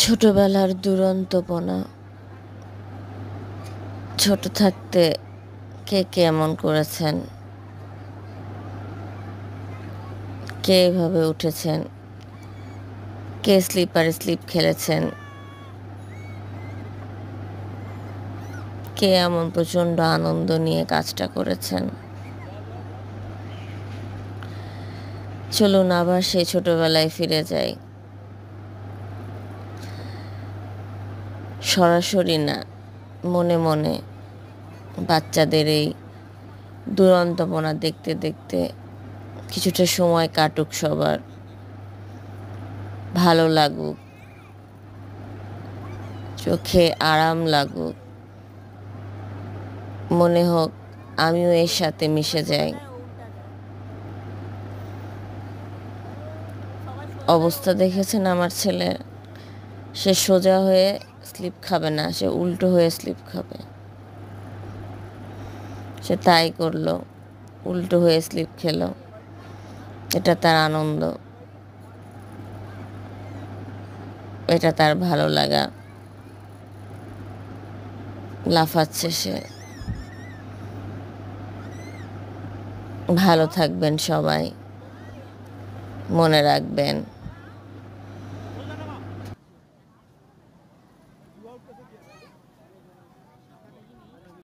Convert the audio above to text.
ছোটবেলার দুরন্তপনা। ছোট থাকতে কে কে এমন করেছেন, কে এভাবে উঠেছেন, কে স্লিপারে স্লিপ খেলেছেন, কে এমন প্রচণ্ড আনন্দ নিয়ে কাজটা করেছেন। চলুন আবার সেই ছোটবেলায় ফিরে যাই। সরাসরি না, মনে মনে বাচ্চাদের এই দুরন্তপনা দেখতে দেখতে কিছুটা সময় কাটুক সবার, ভালো লাগুক, চোখে আরাম লাগুক, মনে হোক আমিও এর সাথে মিশে যাই। অবস্থা দেখেছেন আমার ছেলের? সে সোজা হয়ে স্লিপ খাবে না, সে উল্টো হয়ে স্লিপ খাবে। সে তাই করলো, উল্টো হয়ে স্লিপ খেলো। এটা তার আনন্দ, এটা তার ভালো লাগা। লাফাচ্ছে সে। ভালো থাকবেন সবাই, মনে রাখবেন।